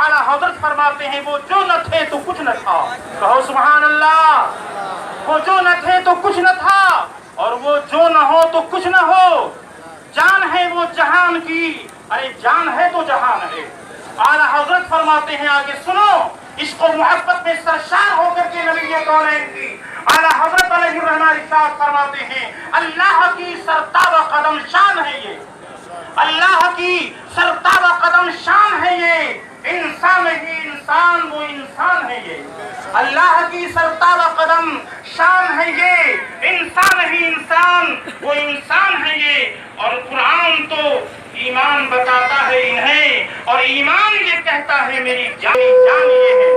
आला हजरत फरमाते हैं वो जो न थे तो कुछ न था। कहो सुभान अल्लाह। वो जो न थे तो कुछ न था और वो जो न हो तो कुछ न हो। जान है वो जहान की, अरे जान है तो जहान है। आला हजरत फरमाते हैं आगे सुनो, इसको मोहब्बत में सरशार होकर के नबी कौनैन की आला हजरत अलैहिर्रहमान इरशाद फरमाते हैं, अल्लाह की सरताब कदम शान है ये, अल्लाह की सरताब कदम शान है ये, इंसान ही इंसान वो इंसान है ये। अल्लाह की सरताब कदम शान है ये, इंसान ही इंसान वो इंसान है ये। और कुरान तो ईमान बताता है इन्हें और ईमान ये कहता है मेरी जान ये है।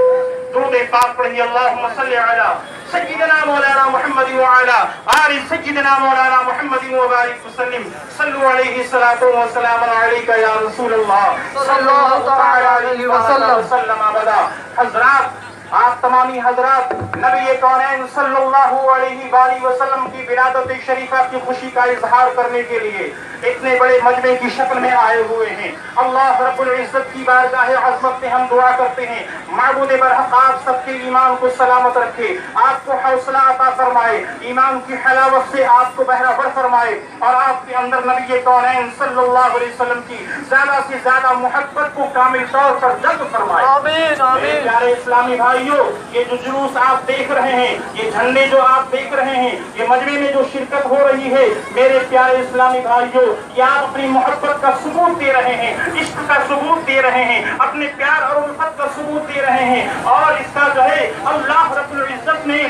दुरूद पाक पढ़िए, अल्लाहुम्मा सल्ली अला सय्यिदना मौलाना मुहम्मद व अला आलि सय्यिदना मौलाना मुहम्मद व बारिक वसल्लिम। सल्लु अलैहि सलातु व सलाम अलैका या रसूल अल्लाह सल्लल्लाहु तआला अलैहि वसल्लम अबदा। हज़रात, आप तमामी हजरात नबी कौनैन सल्लल्लाहु अलैहि वसल्लम की विलादत शरीफा की खुशी का इजहार करने के लिए इतने बड़े मजमे की शक्ल में आए हुए हैं। अल्लाह रब्बुल इज्जत की बारगाह अज़मत में हम दुआ करते हैं, माबूद बरहक आप सबके ईमान को सलामत रखे, आपको हौसला अता फरमाए, ईमान की हलावत से आपको बहरावर फरमाए और आपके अंदर नबी कौनैन सल्लल्लाहु अलैहि वसल्लम की ज्यादा से ज्यादा मोहब्बत को कामिल तौर पर जल्द फरमाए। आमीन आमीन। प्यारे इस्लामी भाइयों, ये जो जुलूस आप देख रहे हैं, ये झंडे जो आप देख रहे हैं, ये मजमे में जो शिरकत हो रही है, मेरे प्यारे इस्लामी भाइयों, ये आप अपनी मोहब्बत का सबूत दे रहे हैं, इश्क का सबूत दे रहे हैं, अपने प्यार और उल्फत का सबूत दे रहे हैं। और इसका जो है अल्लाह रब्बुल इज्जत ने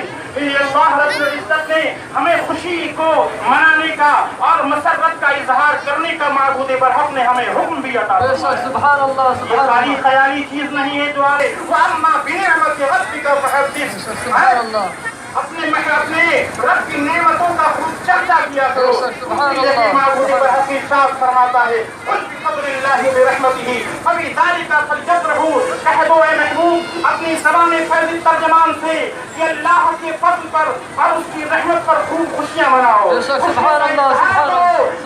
हमें खुशी को मनाने का और मसरत का इजहार करने का माबूद बरहक ने हमें हुक्म भी अता किया। सुभान अल्लाह। ये सारी ख्याली चीज नहीं है जो आए वो अम्मा बिनिअमत रब्बिका फहद्दिस। सुभान अल्लाह। अपने रब की नेमतों का खूब चर्चा किया करो। माबूद बरहक इरशाद फरमाता है, अपनी ज़बान फैज़ तर्जमान से ये अल्लाह के फज़ल पर और उसकी रहमत पर खूब खुशियां मनाओ। सुभान अल्लाह।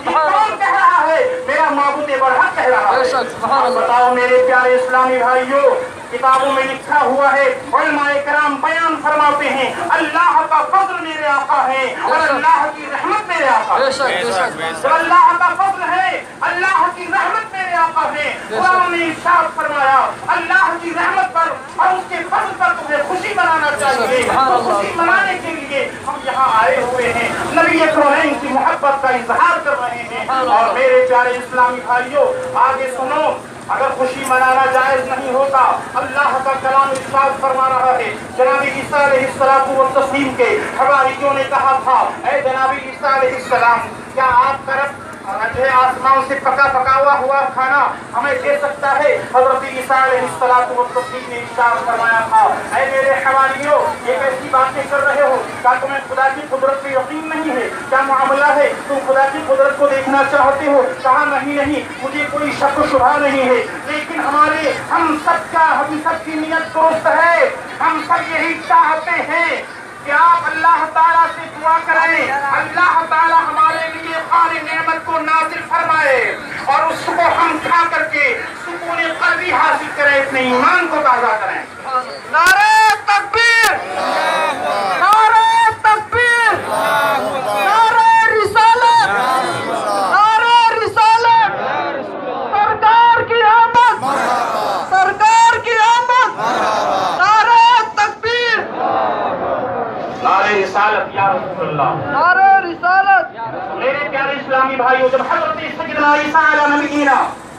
कौन कह रहा है? मेरा माबूद बरहक कह रहा है। बताओ मेरे प्यारे इस्लामी भाइयों, किताबों में लिखा हुआ है, उलमाए कराम बयान फरमाते हैं, अल्लाह का फज़ल मेरे आका है और अल्लाह की रहमत मेरे आका है। जब अल्लाह का फज़ल है, अल्लाह की रहमत मेरे आका है। कुरान ने इरशाद फरमाया, अल्लाह की रहमत पर और उसके फज़ल पर तुम्हें खुशी मनाना चाहिए। तो खुशी मनाने के लिए हम यहाँ आए हुए हैं, नबी कौनैन की मोहब्बत का इजहार कर रहे हैं। और मेरे प्यारे इस्लामी भाइयों, आगे सुनो, अगर खुशी मनाना जायज नहीं होता, अल्लाह का कलाम इरशाद फरमा रहा है, जनाबी ईसा अलैहिस्सलातु व तस्लीम के हवारियों ने कहा था, ऐ जनाबी ईसा अलैहिस्सलाम, क्या आप तरफ आसमान से पका हुआ खाना हमें दे सकता है? हज़रत ईसा अलैहिस्सलातु व तस्लीम ने इरशाद फरमाया था, ऐ मेरे हवारियों, ये कैसी बातें कर रहे हो? क्या तुम्हें खुदा की कुदरत पे यकीन नहीं है? क्या मामला है? तुम खुदा की कुदरत को देखना चाहते हो? कहा नहीं, मुझे कोई शक शुबा नहीं है, लेकिन हम सबकी नियत दुरुस्त है। हम सब यही चाहते हैं कि आप अल्लाह ताला से दुआ करें, अल्लाह ताला हमारे लिए खाली नेमत को नाज़िल फरमाए और उसको हम खा करके सुकून क़ल्बी हासिल करें, अपने ईमान को ताज़ा करें। नारे तकबीर, नारे तकबीर, नारे रिसालत, नारे रिसालत, सरकार की आमद, सरकार की आमद, नारे तकबीर, नारे रिसालत या रसूल अल्लाह, नारे रिसालत। मेरे प्यारे इस्लामी भाइयों, जब हज़रत सय्यदना ईसा अला नबीना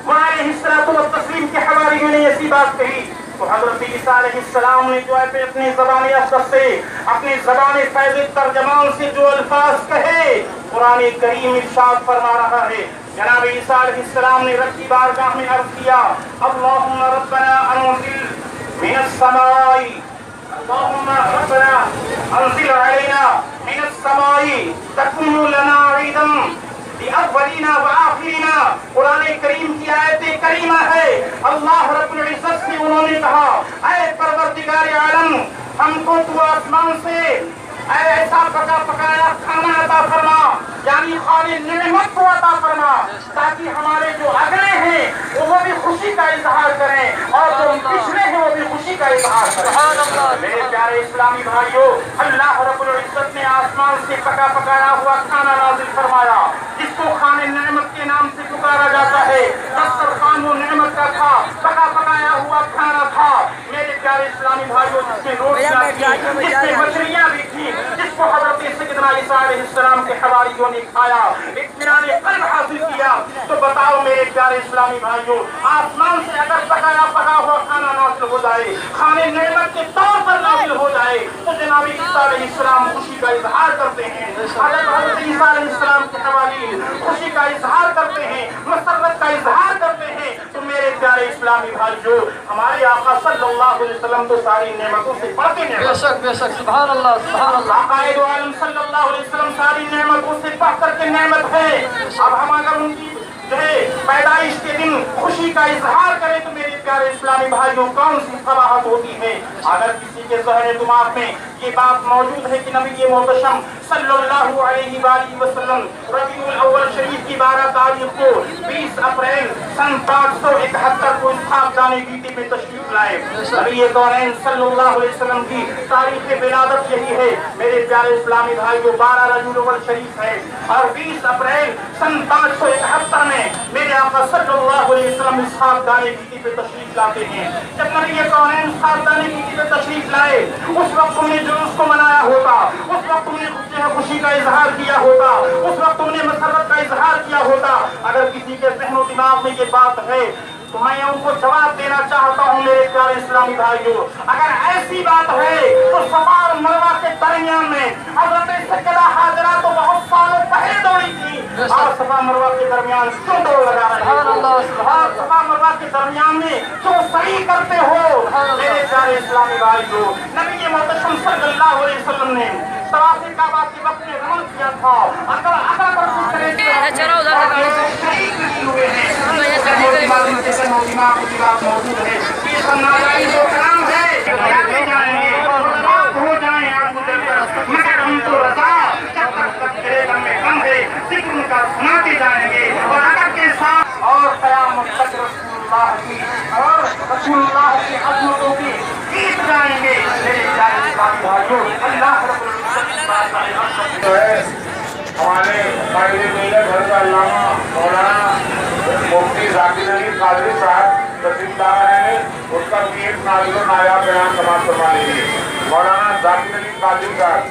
व अलैहिस्सलातु व तस्लीम के हवारियों ने ऐसी बात कही, तो हज़रत ईसा अलैहिस्सलाम ने जो है अपनी ज़बान अक़दस से, अपनी ज़बान फैज़ तर्जमान से जो अल्फाज कहे, कुरान करीम इरशाद फरमा रहा है, جناب عیسیٰ علیہ السلام نے رب کی بارگاہ میں عرض کیا اللہم ربنا انزل من السماء اللهم ربنا انزل علينا من السماء تكون لنا عيدا لأولنا وآخرنا. قرآن کریم کی آیت کریمہ ہے. اللہ رب العزت سے انہوں نے کہا اے پروردگار عالم ہم کو تو آسمان سے ایسا پکایا کھانا عطا فرما یعنی خالی نعمت کو عطا فرما تاکہ ہمارے جو اگلے ہیں وہ بھی خوشی کا اظہار کریں اور جو پچھلے ہیں وہ بھی خوشی کا اظہار کریں. میرے پیارے اسلامی بھائیوں اللہ رب العزت نے آسمان سے پکایا ہوا کھانا نازل فرمایا جس کو خانے نعمت کے نام سے پکارا جاتا ہے. دسترخوان وہ نعمت کا تھا پکایا ہوا کھانا تھا. میرے پیارے اسلامی بھائیوں جس میں روٹیاں تھی جس میں مچھلیاں بھی تھی جس کو حضرت سیدنا عیسیٰ علیہ السلام کے حواریوں نے کھایا اطمینان قلب حاصل کیا. تو بتاؤ میرے پیارے اسلامی بھائیوں آسمان سے اگر پکا ہوا کھانا نازل ہو جائے کھانے نعمت کے طور پر نازل ہو جائے تو جناب عیسیٰ علیہ السلام خوشی کا اظہار کرتے ہیں. اگر حضرت عیسیٰ علیہ السلام کے حوالی خوشی کا اظہار کرتے ہیں مسرت کا اظہار کرتے ہیں تو میرے پیارے اسلامی بھائیوں ہمارے آقا صلی اللہ علیہ وسلم تو ساری نعمتوں سے بڑھ کے نعمت. بے شک سبحان اللہ سبحان اللہ. عقائد عالم صلی اللہ علیہ وسلم ساری نعمتوں سے بڑھ کر کے نعمت ہے. اب ہم اگر ان کی جو ہے پیدائش کے دن خوشی کا اظہار کریں تو میرے پیارے اسلامی بھائیوں کون سی صباحت ہوتی ہے. اگر کسی کے ذہن دماغ میں یہ بات موجود ہے کہ نبی محتشم صلی اللہ علیہ وآلہ وسلم ربیع الاول شریف کی 12 تاریخ کو 20 اپریل سن 571 کو اسحاق جانے گیتی میں تشریف لائے. نبی کونین صلی اللہ علیہ وسلم کی تاریخ ولادت یہی ہے. میرے پیارے اسلامی بھائیوں 12 ربیع الاول شریف ہے اور 20 اپریل سن 571 میں میرے آقا صلی اللہ علیہ وسلم اسحاق جانے گیتی پہ تشریف لاتے ہیں. جب نبی کونین اسحاق جانے گیتی پہ تشریف لائے اس وقت تم نے جلوس کو منایا ہوتا اس وقت تم نے خوشی کا اظہار کیا ہوتا اس وقت تم نے مسرت کا اظہار کیا ہوتا. اگر کسی کے ذہن و دماغ میں یہ بات ہے تو میں ان کو جواب دینا چاہتا ہوں میرے پیارے اسلامی بھائیوں اگر ایسی بات ہے تو صفا اور مروہ کے درمیان میں حضرت سیدہ حاجرہ تو بہت سالوں پہلے دوڑی تھی اور صفا مروہ کے درمیان کیوں دوڑ لگا رہے ہو اور صفا مروہ کے درمیان میں کیوں صحیح کرتے ہو. میرے پیارے اسلامی بھائیوں نبی محتشم صلی اللہ علیہ وسلم نے طواف کعبہ کے وقت میں رمل کیا تھا. اگر کچھ کرے شریک نہیں ہوئے ہیں موجود ہے یہ سب ناجائز و حرام ہے. ہو جائیں آپ مگر ہم تو رضا جب تک میرے دم میں کم ہے ذکر ان کا سناتے جائیں گے اور ادب کے ساتھ اور قیامت تک رسول اللہ کی عظمتوں کی گیت جائیں گے. میرے پیارے اسلامی بھائیوں اللہ رب العزت ہمارے قائد ملت حضرت علامہ مولانا مفتی ذاکر علی قادری صاحب تشریف لا رہے ہیں. اس کا ایک نازل و نایاب بیان سماعت فرما لیجیے. مولانا ذاکر علی قادری صاحب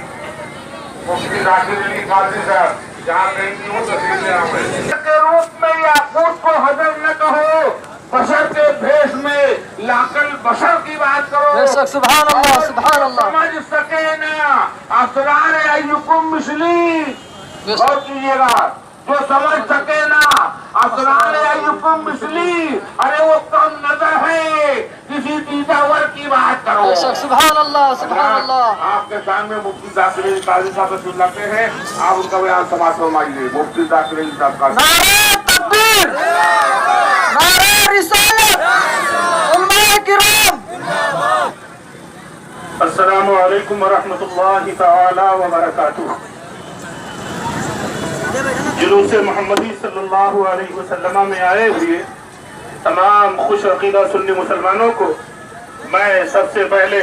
مفتی ذاکر علی قادری صاحب جہاں کہیں کی وہ تشریف لے آئے کے روپ میں یاقوت کو حضر نہ کہو بشر کے بھیش میں لاکل بشر کی بات کرو. بے شک سبحان اللہ سبحان اللہ. سمجھ سکے نا اسرار ایکم مثلی غور کیجیے گا جو سمجھ سکے نا اسرار ایکم مثلی ارے وہ کم نظر ہے کسی دیداور کی بات کرو. بے شک سبحان اللہ سبحان اللہ. آپ کے سامنے مفتی ذاکر علی قادری صاحب تشریف لاتے ہیں آپ ان کا بیان سماعت فرمائیے. مفتی ذاکر علی صاحب کا نعرہ تکبیر نعرہ رسالت علماء کرام. السلام علیکم ورحمۃ اللہ تعالی وبرکاتہ. جلوس محمدی صلی اللہ علیہ وسلم میں آئے ہوئے تمام خوش عقیدہ سنی مسلمانوں کو میں سب سے پہلے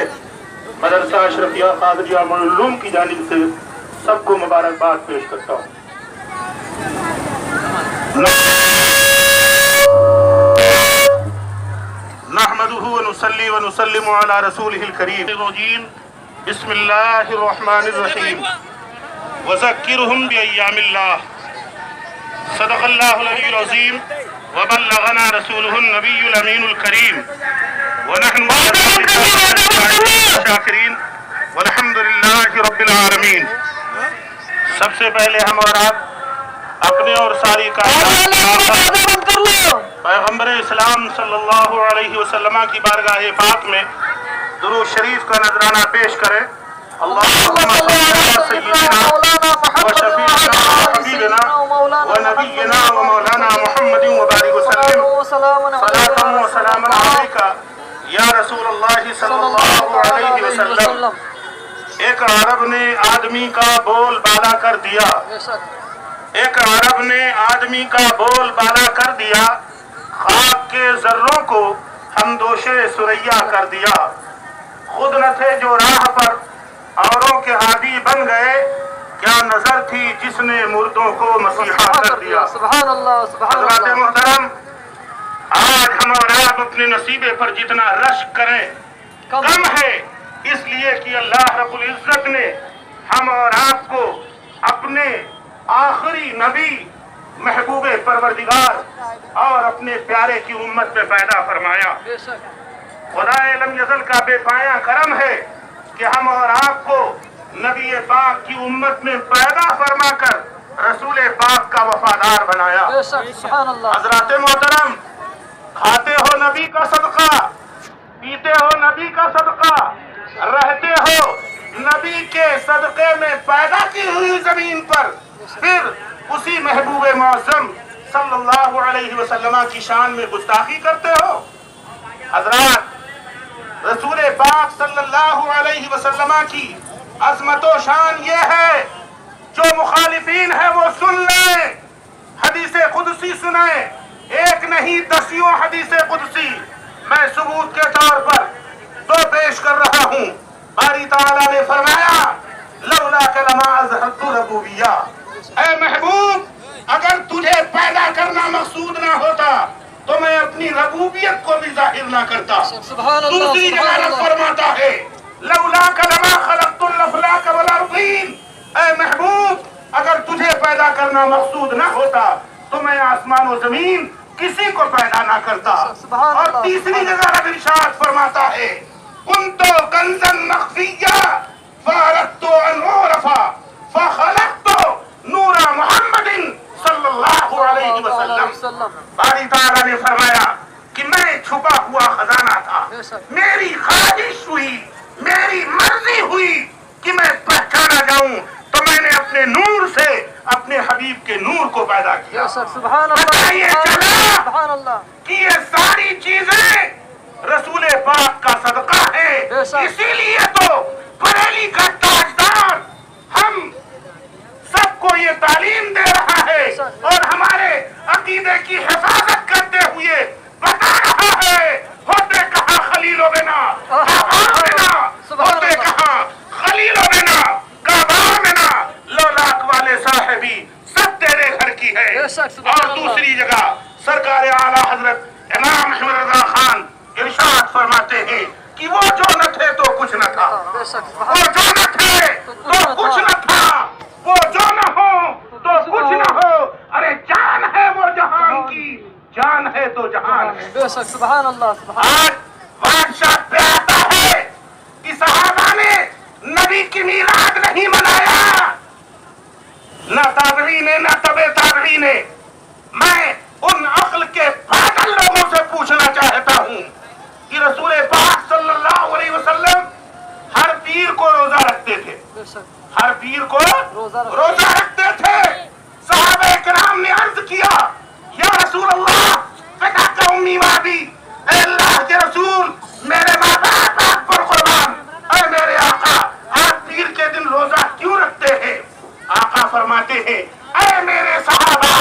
مدرسہ اشرفیہ قادریہ العلوم کی جانب سے سب کو مبارکباد پیش کرتا ہوں. نحمده ونصلي ونسلم على رسوله الكريم الرجيم. بسم الله الرحمن الرحيم. وذكرهم بأيام الله. صدق الله العلي العظيم وبلغنا رسوله النبي الأمين الكريم ونحن شاكرين والحمد لله رب العالمين. سب سے پہلے ہم اور آپ अपने और सारी बंद कर लो। पैगम्बर इस्लाम सल्लल्लाहु अलैहि वसल्लम की बारगाह पाक में दुरूद शरीफ का नजराना पेश करें। अल्लाहुम्मा सल्ली अला सय्यिदिना व शफीइना व हबीबिना व नबिय्यिना व मौलाना मुहम्मदिन व बारिक वसल्लम सलातन व सलामन अलैका या रसूल अल्लाह सल्लल्लाहु अलैहि वसल्लम। एक अरब ने आदमी का बोल बाला कर दिया, एक अरब ने आदमी का बोल बाला कर दिया, खाक के जर्रों को हमदोशे सुरैया कर दिया। खुद न थे जो राह पर औरों के हादी बन गए, क्या नजर थी जिसने मुर्दों को मसीहा कर दिया। सुभान अल्लाह, सुभान हज़रात अल्लाह। मोहतरम, आज हम और आप अपने नसीबे पर जितना रश करें कम है, इसलिए कि अल्लाह रब्बुल इज्जत ने हम और आपको अपने आखिरी नबी महबूबे परवरदिगार और अपने प्यारे की उम्मत में पैदा फरमाया। खुदाए लम यज़ल का बेपाया करम है कि हम और आपको नबी पाक की उम्मत में पैदा फरमाकर रसूल पाक का वफादार बनाया। हज़रात मोहतरम, खाते हो नबी का सदका, पीते हो नबी का सदका, रहते हो नबी के सदके में पैदा की हुई जमीन पर, फिर उसी महबूब मौज़म सल्लल्लाहु अलैहि वसल्लम की शान में गुस्ताखी करते हो। हज़रात, रसूल पाक सल्लल्लाहु अलैहि वसल्लम की अज़मत व शान ये है, जो मुखालिफीन है वो सुन लें, हदीस कुदसी सुने, एक नहीं दसियों हदीस कुदसी मैं सबूत के तौर पर दो पेश कर रहा हूँ। बारी ताला ने फरमाया, लौला कलमा अज़हरतु रबूबिया, ऐ महबूब, अगर तुझे पैदा करना मकसूद ना होता तो मैं अपनी रबूबियत को भी जाहिर ना करता। दूसरी जगह फरमाता है, लौला कलमा खलक़तुल अफ़लाक वल अर्ज़ीन, ऐ महबूब, अगर तुझे पैदा करना मकसूद ना होता तो मैं आसमान और जमीन किसी को पैदा ना करता। और तीसरी जगह रब इरशाद फरमाता है, कुन्तु कंज़न मख़फ़िय्या फ़अरदतु अन उरफ़ा फ़ख़लक़तु नूरा मुहम्मदिन सल्लल्लाहु अलैहि वसल्लम। बारी ताला ने फरमाया कि मैं छुपा हुआ खजाना था, मेरी ख्वाहिश हुई, मेरी मर्जी हुई कि मैं पहचाना जाऊं, तो मैंने अपने नूर से अपने हबीब के नूर को पैदा किया। बताइए चला कि ये सारी चीजें रसूल पाक का सदका है। इसीलिए तो बरेली का ताजदार हम सबको ये तालीम दे रहा है और हमारे अकीदे की हिफाजत करते हुए बता रहा है, होते कहा खलीलो बिना होते कहा खलीलो बिना काबा बिना, लौलाक वाले साहिबी सब तेरे घर की है। और दूसरी जगह सरकार आला हजरत इमाम अहमद रज़ा खान इरशाद फरमाते हैं कि वो जो न थे तो कुछ न था, वो जो न थे तो कुछ न था, वो जो न हो तो कुछ न हो, अरे जान है वो जहान की, जान है तो जहान है। आज बादशाह पे आता है कि सहाबा ने नबी की मीलाद नहीं मनाया, न ताबई ने न तबे ताबई ने। मैं उन अक्ल के पागल लोगों से पूछना चाहता हूँ कि रसूल पाक सल्लल्लाहु अलैहि वसल्लम हर पीर को रोजा रखते थे, हर पीर को रोजा रखते थे। सहाबा किराम ने अर्ज किया, या रसूल अल्लाह, पिता का उम्मी वादी, ऐ अल्लाह के रसूल, मेरे माँ बाप आप पर कुर्बान, ऐ मेरे आका, आप पीर के दिन रोजा क्यों रखते हैं? आका फरमाते हैं, ऐ मेरे सहाबा,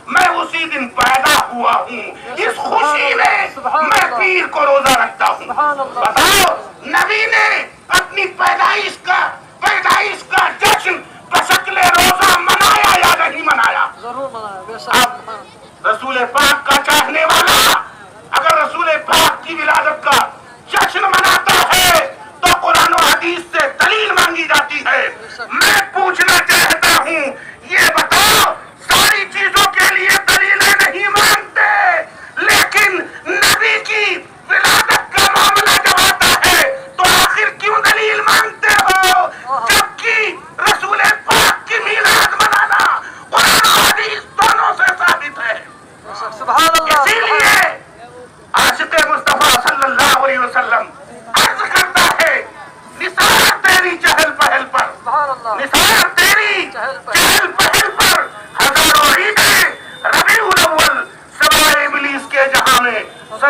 मैं उसी दिन पैदा हुआ हूँ, इस खुशी में मैं पीर को रोजा रखता हूँ। बताओ, नबी ने अपनी पैदाइश का जश्न बशक्ले रोजा मनाया या नहीं मनाया? जरूर मनाया। अब रसूल पाक का चाहने वाला अगर रसूल पाक की विलादत का जश्न मनाता है तो कुरान और हदीस से दलील मांगी जाती है। मैं पूछना चाहता हूँ, ये बताओ, सारी चीजों के लिए दलीलें नहीं मांगते, लेकिन नबी की विलादत का मामला जब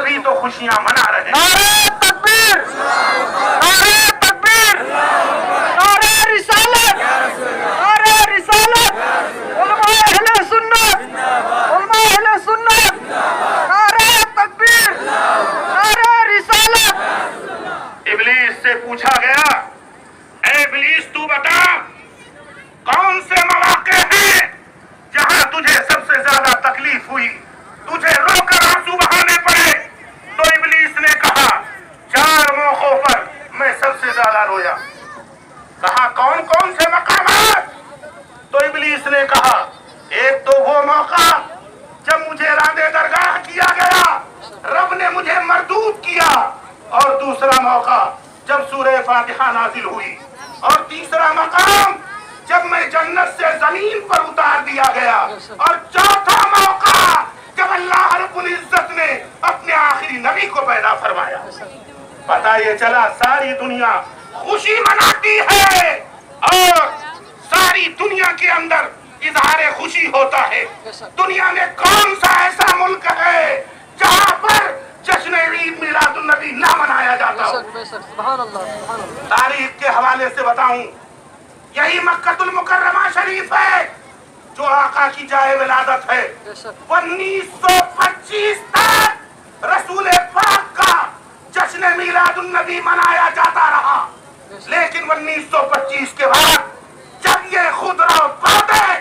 तभी तो खुशियां मना रहे हैं। नारे तकबीर, नारे तकबीर, नारे रिसालत, नारे रिसालत, उलमा अहले सुन्नत, उलमा अहले सुन्नत, नारे तकबीर, नारे रिसालत। इब्लीस से पूछा गया, ए इब्लीस तू बता कौन से मौके हैं जहां तुझे सबसे ज्यादा तकलीफ हुई, तुझे रोकर आंसू बहाने पड़े? तो इब्लीस ने कहा 4 मौकों पर मैं सबसे ज्यादा रोया। कहा कौन कौन से मकामात? तो इब्लीस ने कहा एक तो वो मौका जब मुझे रांदे दरगाह किया गया, रब ने मुझे मरदूद किया, और दूसरा मौका जब सूरह फातिहा नाजिल हुई, और तीसरा मकाम जब मैं जन्नत से जमीन पर उतार दिया गया, और चौथा मौका जब अल्लाह रब्बुल इज्जत ने अपने आखिरी नबी को पैदा फरमाया। पता ये चला सारी दुनिया खुशी मनाती है, और सारी दुनिया के अंदर इजहार खुशी होता है। दुनिया में कौन सा ऐसा मुल्क है जहाँ पर जश्न ईद मिलादुन नबी ना मनाया जाता हो? सुभान अल्लाह, सुभान अल्लाह। तारीख के हवाले से बताऊं, यही मक्कतुल मुकर्रमा शरीफ है जो आका की जाए विलादत है। 1925 तक रसूल पाक का जश्न मिलादुन नबी मनाया जाता रहा, लेकिन 1925 के बाद जब ये खुदरा बातें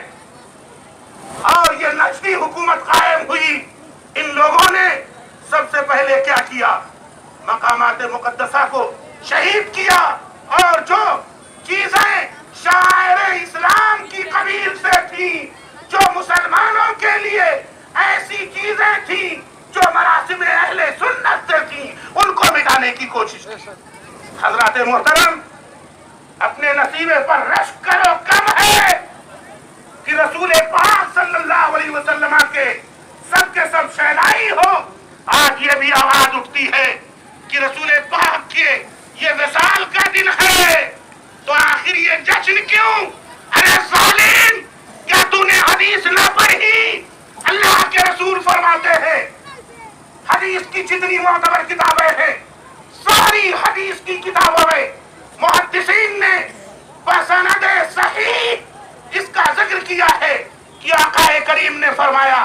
और ये नस्ली हुकूमत कायम हुई, इन लोगों ने सबसे पहले क्या किया? मकामात मुकद्दसा को शहीद किया, और जो चीजें शायर इस्लाम की कबील से थी, जो मुसलमानों के लिए ऐसी चीजें थी जो मरासिम अहले सुन्नत से थी, उनको मिटाने की कोशिश की। हजरात मोहतरम, अपने नसीबे पर रश्क करो कम है कि रसूल पाक सल्लल्लाहु अलैहि वसल्लम के सब शहनाई हो। आज ये भी आवाज उठती है कि रसूल पाक के ये विसाल का दिन है, तो आखिर ये जश्न क्यों? अरे जालिम, क्या तूने हदीस ना पढ़ी? अल्लाह के रसूल फरमाते हैं, हदीस की जितनी मोतबर किताबें हैं, सारी हदीस की किताबों में मुहद्दिसीन ने बसनद सही इसका जिक्र किया है कि आका करीम ने फरमाया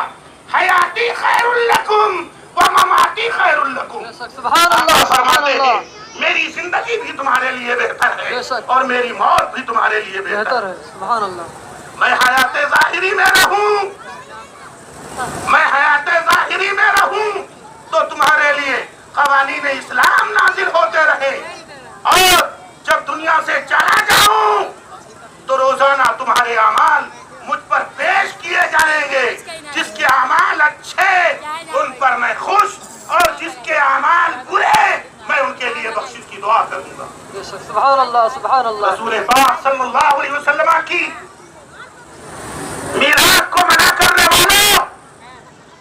हयाती खैरुल लकुम व ममाती खैरुल लकुम। सुभान अल्लाह, सुभान फरमाते अल्लाह। हैं मेरी जिंदगी भी तुम्हारे लिए बेहतर है और मेरी मौत भी तुम्हारे लिए बेहतर है। सुभान अल्लाह। मैं हयाते ज़ाहिरी में रहूं, मैं हयाते ज़ाहिरी में रहूं तो तुम्हारे लिए क़वानीन इस्लाम नाजिल होते रहे, और जब दुनिया से चला जाऊं तो रोजाना तुम्हारे अमाल मुझ पर पेश किए जाएंगे। जिसके अमाल अच्छे उन पर मैं खुश, और जिसके अमाल बुरे मैं उनके लिए बख्शिश की दुआ करूंगा। सुभान अल्लाह, सुभान अल्लाह। रसूल पाक सल्लल्लाहु अलैहि वसल्लम की मीराद को मना करने वालों,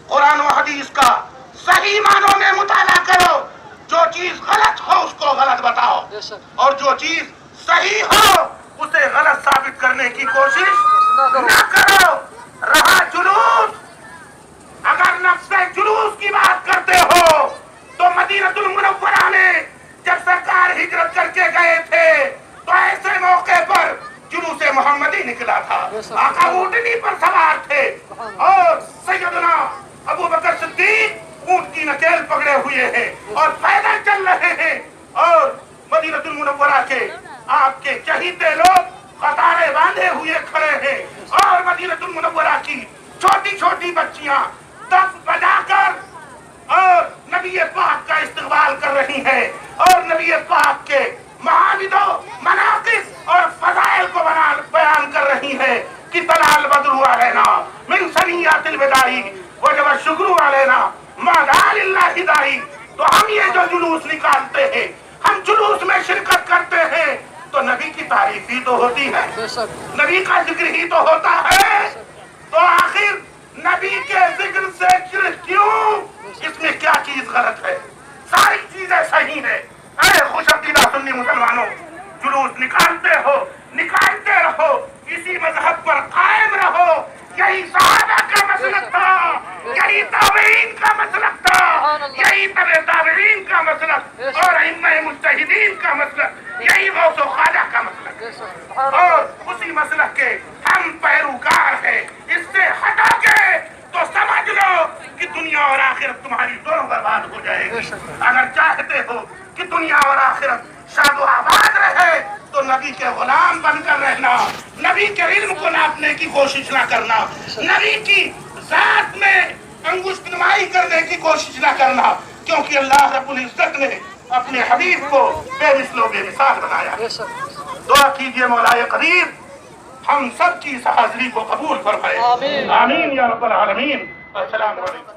कुरान और हदीस का सही मानों में मुताला करो। जो चीज गलत हो उसको गलत बताओ, और जो चीज सही हो उसे गलत साबित करने की कोशिश न करो। रहा जुलूस, अगर नफ्स जुलूस की बात करते हो तो मदीनतुल मुनव्वरा में जब सरकार हिजरत करके गए थे तो ऐसे मौके पर जुलूस मोहम्मदी निकला था। आका ऊँटनी पर सवार थे और सैयदना अबू बकर सिद्दीक ऊँट की नकेल पकड़े हुए हैं और पैदल चल रहे हैं, और मदीनतुल मुनव्वरा के आपके चहीते लोग कतारें बांधे हुए खड़े हैं, और मदीनतुल मुनव्वरा की छोटी छोटी बच्चियां दफ बजाकर और नबी पाक का इस्तकबाल कर रही हैं, और नबी पाक के महाविदों मनाकिब और फजाइल को बयान कर रही हैं कि तलाल बद्रु अलैना मिन सनियातिल विदाई वजब शुक्र अलैना मादालिल्लाहि दाई। तो हम ये जो जुलूस निकालते हैं, हम जुलूस में शिरकत करते हैं, तो नबी की तारीफ ही तो होती है, नबी का जिक्र ही तो होता है। तो आखिर नबी के जिक्र से शिरक क्यों? इसमें क्या चीज गलत है? सारी चीजें सही है। अरे खुशअकीदा सुन्नी मुसलमानों, जुलूस निकालते हो, निकालते रहो, इसी मजहब पर कायम रहो। यही सहाबा का मसलक था, यही ताबईन का मसलक था, यही तबे ہمارے تابعین کا مسلک اور ائمہ مجتہدین کا مسلک، یہی غوث و خواجہ کا مسلک بے شک سبحان اور اللہ اسی مسلک کے ہم پیروکار ہیں۔ اس سے ہٹا کے تو سمجھ لو کہ دنیا اور آخرت تمہاری دونوں برباد ہو جائے گی۔ اگر چاہتے ہو کہ دنیا اور آخرت شاد و آباد رہے تو نبی کے غلام بن کر رہنا، نبی کے علم کو ناپنے کی کوشش نہ کرنا، نبی کی ذات میں انگشت نمائی کرنے کی کوشش نہ کرنا، کیونکہ اللہ رب العزت نے اپنے حبیب کو بے مثل و بے مثال بنایا۔ بے شک دعا کیجئے مولا قریب ہم سب کی اس حاضری کو قبول فرمائے۔ آمین۔ آمین یا رب العالمین۔ السلام علیکم۔